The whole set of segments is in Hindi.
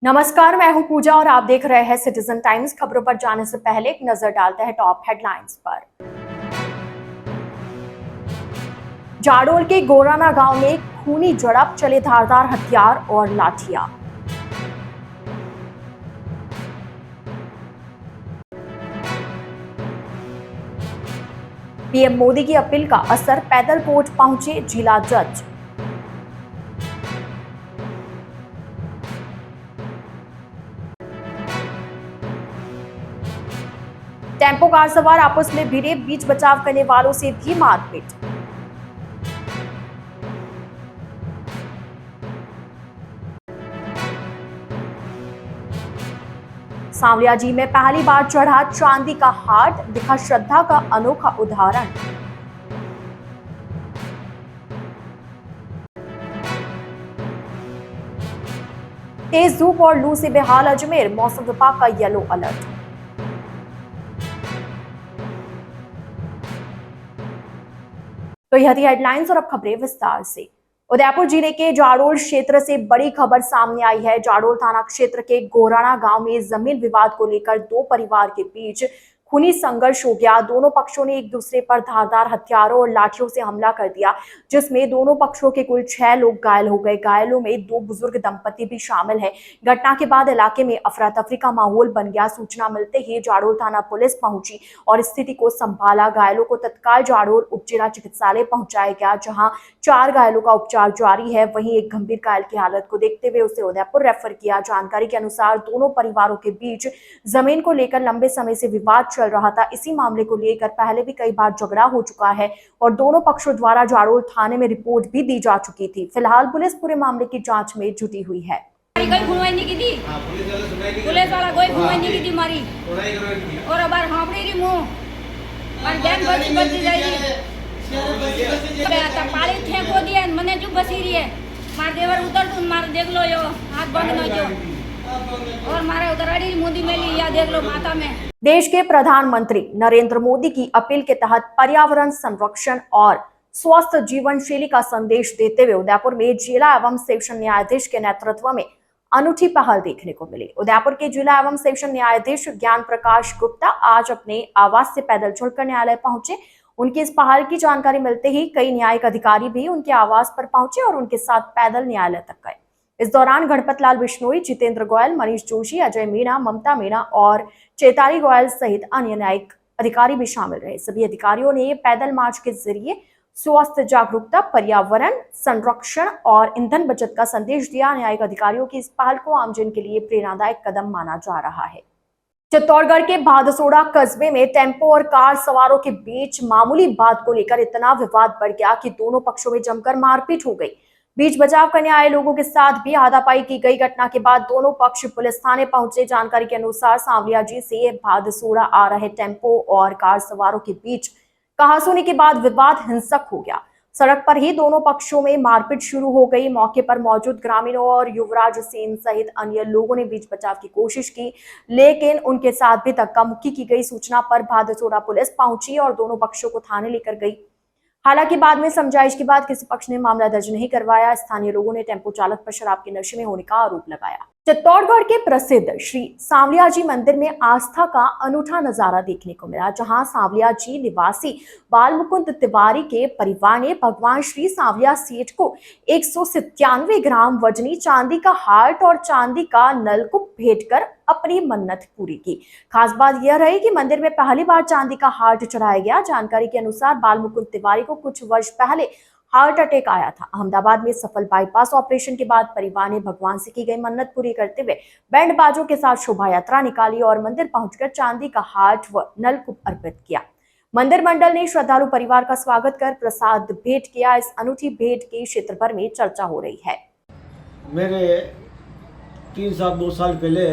नमस्कार, मैं हूं पूजा और आप देख रहे हैं सिटीजन टाइम्स। खबरों पर जाने से पहले एक नजर डालते हैं टॉप हेडलाइंस पर। जाडोल के गोराना गांव में खूनी झड़प, चले धारदार हथियार और लाठियां। पीएम मोदी की अपील का असर, पैदल कोर्ट पहुंचे जिला जज। टेम्पो कार सवार आपस में भिड़े, बीच बचाव करने वालों से भी मारपीट। सांवलिया जी में पहली बार चढ़ा चांदी का हाट, दिखा श्रद्धा का अनोखा उदाहरण। तेज धूप और लू से बेहाल अजमेर, मौसम विभाग का येलो अलर्ट। तो यह थी हेडलाइंस और अब खबरें विस्तार से। उदयपुर जिले के जाडोल क्षेत्र से बड़ी खबर सामने आई है। जाडोल थाना क्षेत्र के गोराना गांव में जमीन विवाद को लेकर दो परिवार के बीच खूनी संघर्ष हो गया। दोनों पक्षों ने एक दूसरे पर धारदार हथियारों और लाठियों से हमला कर दिया, जिसमें दोनों पक्षों के कुल 6 लोग घायल हो गए। घायलों में 2 बुजुर्ग दंपति भी शामिल है। घटना के बाद इलाके में अफरा तफरी का माहौल बन गया। सूचना मिलते ही जाडोल थाना पुलिस पहुंची और स्थिति को संभाला। घायलों को तत्काल जाडोल उप जिला चिकित्सालय पहुंचाया गया, जहां 4 घायलों का उपचार जारी है। वहीं एक गंभीर घायल की हालत को देखते हुए उसे उदयपुर रेफर किया। जानकारी के अनुसार दोनों परिवारों के बीच जमीन को लेकर लंबे समय से विवाद चल रहा था। इसी मामले को लेकर पहले भी कई बार झगड़ा हो चुका है और दोनों पक्षों द्वारा जाडोल थाने में रिपोर्ट भी दी जा चुकी थी। फिलहाल पुलिस पूरे मामले की जांच में जुटी हुई है। पुलिस वाला कोई घुमाई की थी मारी और अब हांपड़ी री मुंह और जान बची जाएगी। पाली थे को दिए मने जो बसी रही है मार देवर उतर तुम मार देख लो यो हाथ बंद न जो और मारे उधर अड़ी मोदी में ली या देख लो माता में। देश के प्रधानमंत्री नरेंद्र मोदी की अपील के तहत पर्यावरण संरक्षण और स्वस्थ जीवन शैली का संदेश देते हुए उदयपुर में जिला एवं सेशन न्यायाधीश के नेतृत्व में अनूठी पहल देखने को मिली। उदयपुर के जिला एवं सेशन न्यायाधीश ज्ञान प्रकाश गुप्ता आज अपने आवास से पैदल चलकर न्यायालय पहुंचे। उनकी इस पहल की जानकारी मिलते ही कई न्यायिक अधिकारी भी उनके आवास पर पहुंचे और उनके साथ पैदल न्यायालय तक गए। इस दौरान गणपत लाल बिश्नोई, जितेंद्र गोयल, मनीष जोशी, अजय मीणा, ममता मीणा और चेताली गोयल सहित अन्य न्यायिक अधिकारी भी शामिल रहे। सभी अधिकारियों ने पैदल मार्च के जरिए स्वास्थ्य जागरूकता, पर्यावरण संरक्षण और ईंधन बचत का संदेश दिया। न्यायिक अधिकारियों की इस पहल को आमजन के लिए प्रेरणादायक कदम माना जा रहा है। चित्तौड़गढ़ के भादसोड़ा कस्बे में टेम्पो और कार सवारों के बीच मामूली बात को लेकर इतना विवाद बढ़ गया कि दोनों पक्षों में जमकर मारपीट हो गई। बीच बचाव करने आए लोगों के साथ भी हाथापाई की गई। घटना के बाद दोनों पक्ष पुलिस थाने पहुंचे। जानकारी के अनुसार सांवलिया जी से भादसोड़ा आ रहे टेम्पो और कार सवारों के बीच कहासुनी के बाद विवाद हिंसक हो गया। सड़क पर ही दोनों पक्षों में मारपीट शुरू हो गई। मौके पर मौजूद ग्रामीणों और युवराज सेन सहित अन्य लोगों ने बीच बचाव की कोशिश की, लेकिन उनके साथ भी धक्का मुक्की की गई। सूचना पर भादसोड़ा पुलिस पहुंची और दोनों पक्षों को थाने लेकर गई। हालांकि बाद में समझाइश के बाद किसी पक्ष ने मामला दर्ज नहीं करवाया। स्थानीय लोगों ने टेम्पो चालक पर शराब के नशे में होने का आरोप लगाया। चित्तौड़गढ़ के प्रसिद्ध श्री सांवलिया जी मंदिर में आस्था का अनूठा नजारा देखने को मिला, जहां सांवलिया जी निवासी बालमुकुंद तिवारी के परिवार ने भगवान श्री सांवलिया सेठ को 197 ग्राम वजनी चांदी का हार्ट और चांदी का नलकूप भेंट कर अपनी मन्नत पूरी की। खास बात यह रही कि मंदिर में पहली बार चांदी का हार्ट चढ़ाया गया। जानकारी के अनुसार बालमुकुंद तिवारी को कुछ वर्ष पहले हार्ट अटैक आया था। अहमदाबाद में सफल बाईपास ऑपरेशन के बाद परिवार ने भगवान से की गई मन्नत पूरी करते हुए बैंड बाजों के साथ शोभा यात्रा निकाली और मंदिर पहुंचकर चांदी का हार्ट व नलकूप अर्पित किया। मंदिर मंडल ने श्रद्धालु परिवार का स्वागत कर प्रसाद भेंट किया। इस अनूठी भेंट की क्षेत्र भर में चर्चा हो रही है। मेरे 2 साल पहले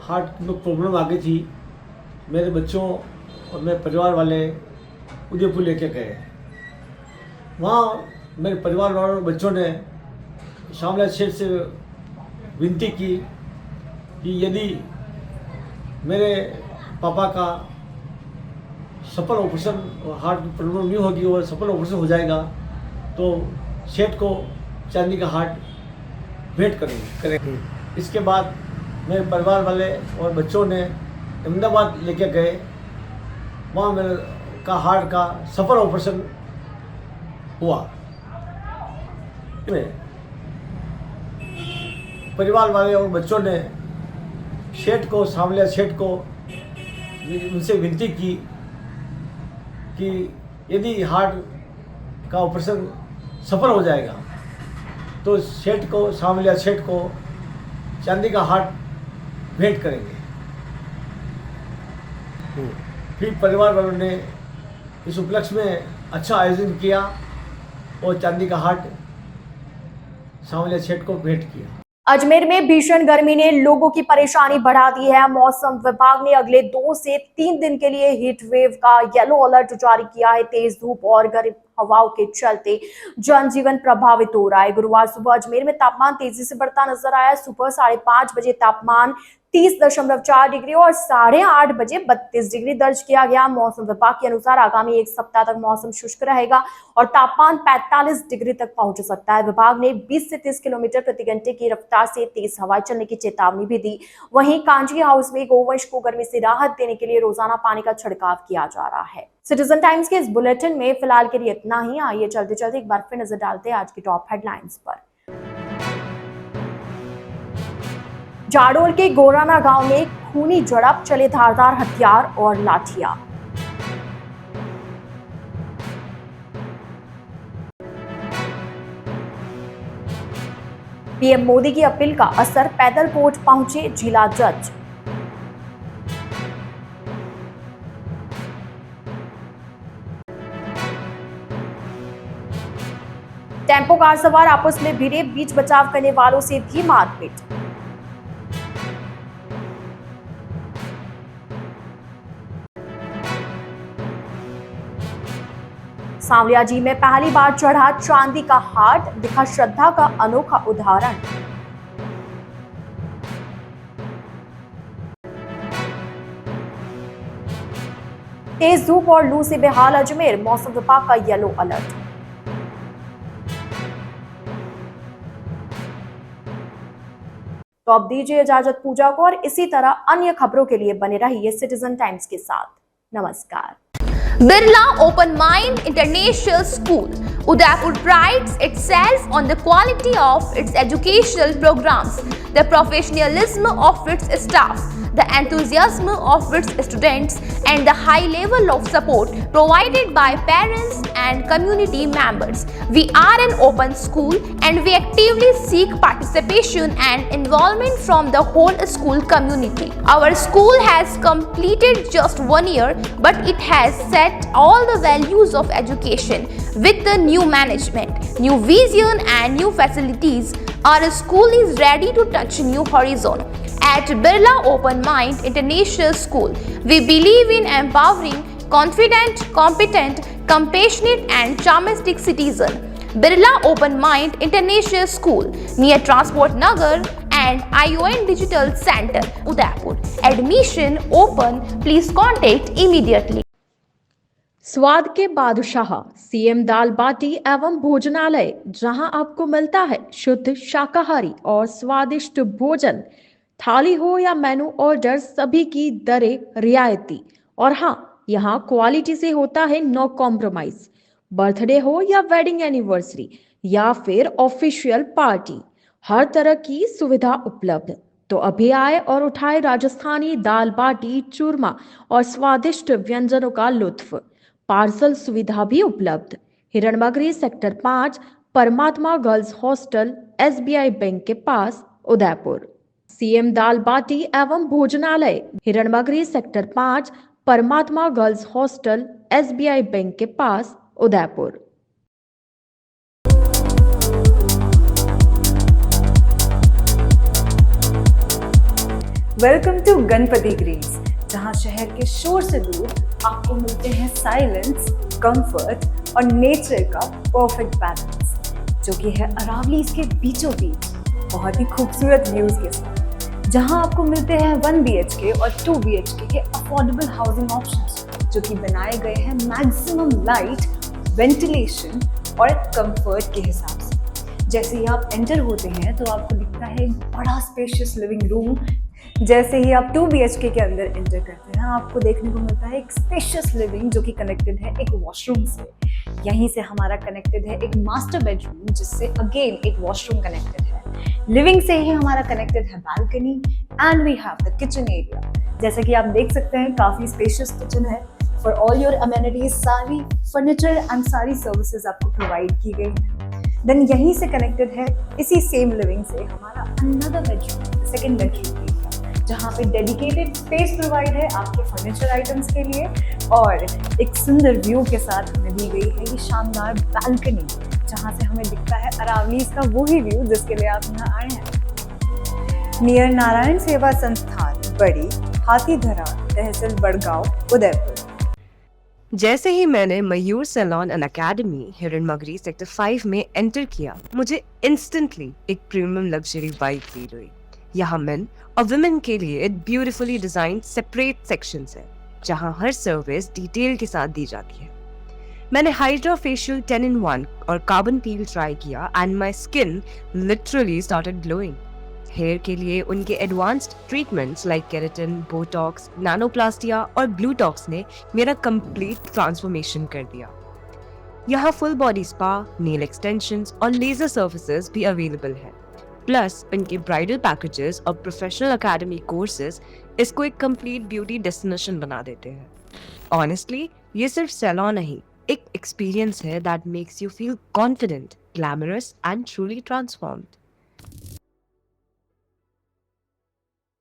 हार्ट में प्रॉब्लम आ गई थी। मेरे बच्चों और मेरे परिवार वाले उदयपुर लेके गए। वहाँ मेरे परिवार वालों बच्चों ने सांवलिया सेठ से विनती की कि यदि मेरे पापा का सफल ऑपरेशन, हार्ट में प्रॉब्लम नहीं होगी और सफल ऑपरेशन हो जाएगा, तो सेठ को चांदी का हार्ट भेंट करेंगे। इसके बाद मेरे परिवार वाले और बच्चों ने अहमदाबाद लेके गए। वहाँ मेरे का हार्ट का सफल ऑपरेशन हुआ। परिवार वाले और बच्चों ने सेठ को, सांवलिया सेठ को, उनसे विनती की कि यदि हार्ट का ऑपरेशन सफल हो जाएगा तो सेठ को, सांवलिया सेठ को चांदी का हार्ट भेंट करेंगे। फिर परिवार वालों ने इस उपलक्ष्य में अच्छा आयोजन किया और चांदी का हार्ट सांवलिया सेठ को भेंट किया। अजमेर में भीषण गर्मी ने लोगों की परेशानी बढ़ा दी है। मौसम विभाग ने अगले 2 से 3 दिन के लिए हीट वेव का येलो अलर्ट जारी किया है। तेज धूप और गर्म हवाओं के चलते जनजीवन प्रभावित हो रहा है। गुरुवार सुबह अजमेर में तापमान तेजी से बढ़ता नजर आया। सुबह 5:30 बजे तापमान 30.4 डिग्री और 8:30 बजे 32 डिग्री दर्ज किया गया। मौसम विभाग के अनुसार आगामी 1 सप्ताह तक मौसम शुष्क रहेगा और तापमान 45 डिग्री तक पहुंच सकता है। विभाग ने 20 से 30 किलोमीटर प्रति घंटे की रफ्तार से तेज हवाएं चलने की चेतावनी भी दी। वहीं कांजी हाउस में गोवंश को गर्मी से राहत देने के लिए रोजाना पानी का छिड़काव किया जा रहा है। सिटीजन टाइम्स के इस बुलेटिन में फिलहाल के लिए इतना ही। आइए चलते चलते एक बार फिर नजर डालते हैं आज की टॉप हेडलाइंस पर। जाडोल के गोराना गांव में खूनी झड़प, चले धारदार हथियार और लाठियां। पीएम मोदी की अपील का असर, पैदल कोर्ट पहुंचे जिला जज। टेम्पो कार सवार आपस में भिड़े, बीच बचाव करने वालों से भी मारपीट। सांवलिया जी में पहली बार चढ़ा चांदी का हार्ट, दिखा श्रद्धा का अनोखा उदाहरण। तेज धूप और लू से बेहाल अजमेर, मौसम विभाग का येलो अलर्ट। तो अब दीजिए इजाजत पूजा को और इसी तरह अन्य खबरों के लिए बने रहिए सिटीजन टाइम्स के साथ। नमस्कार। Birla Open Mind International School, Udaipur prides itself on the quality of its educational programs, the professionalism of its staff, the enthusiasm of its students, and the high level of support provided by parents and community members. We are an open school and we actively seek participation and involvement from the whole school community. Our school has completed just 1 year, but it has set all the values of education with the new management, new vision and new facilities. Our school is ready to touch new horizon. At Birla Open Mind International School, we believe in empowering confident, competent, compassionate and charmistic citizen. Birla Open Mind International School near Transport Nagar and ION Digital Center, Udaipur. Admission open. Please contact immediately. स्वाद के बादशाह सीएम दाल बाटी एवं भोजनालय, जहां आपको मिलता है शुद्ध शाकाहारी और स्वादिष्ट भोजन। थाली हो या मेनू ऑर्डर, सभी की दरें रियायती। और हाँ, यहाँ क्वालिटी से होता है नो कॉम्प्रोमाइज। बर्थडे हो या वेडिंग एनिवर्सरी या फिर ऑफिशियल पार्टी, हर तरह की सुविधा उपलब्ध। तो अभी आए और उठाए राजस्थानी दाल बाटी चूरमा और स्वादिष्ट व्यंजनों का लुत्फ। पार्सल सुविधा भी उपलब्ध। हिरणमगरी सेक्टर 5, परमात्मा गर्ल्स हॉस्टल, SBI बैंक के पास, उदयपुर। सीएम दाल बाटी एवं भोजनालय, हिरणमगरी सेक्टर 5, परमात्मा गर्ल्स हॉस्टल, SBI बैंक के पास, Udaipur. Welcome to Ganpati Greens, जहां शहर के शोर से दूर आपको मिलते हैं साइलेंस, कंफर्ट और नेचर का परफेक्ट बैलेंस, जो कि है अरावलीज के बीचों बीच बहुत ही खूबसूरत व्यूज के साथ, जहां आपको मिलते हैं 1 BHK और 2 BHK के अफोर्डेबल हाउसिंग ऑप्शंस, जो कि बनाए गए हैं मैक्सिमम लाइट, वेंटिलेशन और कंफर्ट के हिसाब से। जैसे ही आप एंटर होते हैं तो आपको दिखता है एक बड़ा स्पेशियस लिविंग रूम। जैसे ही आप 2 BHK के अंदर एंटर करते हैं, आपको देखने को मिलता है एक स्पेशियस लिविंग जो कि कनेक्टेड है एक वॉशरूम से। यहीं से हमारा कनेक्टेड है एक मास्टर बेडरूम, जिससे अगेन एक वॉशरूम कनेक्टेड है। लिविंग से ही हमारा कनेक्टेड है balcony and we have the kitchen area. जैसे कि आप देख सकते हैं, काफ़ी स्पेशियस किचन है। फॉर ऑल योर अमेनिटीज, सारी फर्नीचर एंड सारी सर्विसेज आपको प्रोवाइड की गई है। देन यहीं से कनेक्टेड है इसी सेम लिविंग से हमारा another bedroom, second bedroom area, जहाँ पे डेडिकेटेड स्पेस प्रोवाइड है आपके फर्नीचर आइटम्स के लिए और एक सुंदर व्यू के साथ हमें दी गई है ये शानदार बालकनी, जहाँ से हमें दिखता है अरावलीज का वही व्यू जिसके लिए आप यहाँ आए हैं। नियर नारायण सेवा संस्थान, बड़ी हाथीधरा, तहसील बड़गांव, उदयपुर। जैसे ही मैंने मयूर सैलून एंड एकेडमी हिरन मगरी सेक्टर 5 में एंटर किया, मुझे इंस्टेंटली एक प्रीमियम लग्जरी वाइब फील हुई। यहाँ मेन और वुमेन के लिए ब्यूटीफुली डिजाइन सेपरेट सेक्शंस है, जहाँ हर सर्विस डिटेल के साथ दी जाती है। मैंने हाइड्रा फेशियल 10-in-1 और कार्बन पील ट्राई किया and my skin literally started glowing. Hair के लिए उनके advanced treatments like keratin, botox, nanoplastia और ब्लूटॉक्स ने मेरा कंप्लीट ट्रांसफॉर्मेशन कर दिया। यहाँ full body spa, nail extensions और लेजर सर्विसेज भी अवेलेबल है। प्लस उनके ब्राइडल पैकेजेस और प्रोफेशनल एकेडमी कोर्सेज इसको एक कंप्लीट ब्यूटी डेस्टिनेशन बना देते हैं। ऑनेस्टली ये सिर्फ सैलून नहीं, एक एक्सपीरियंस है that makes you feel confident, glamorous and truly transformed.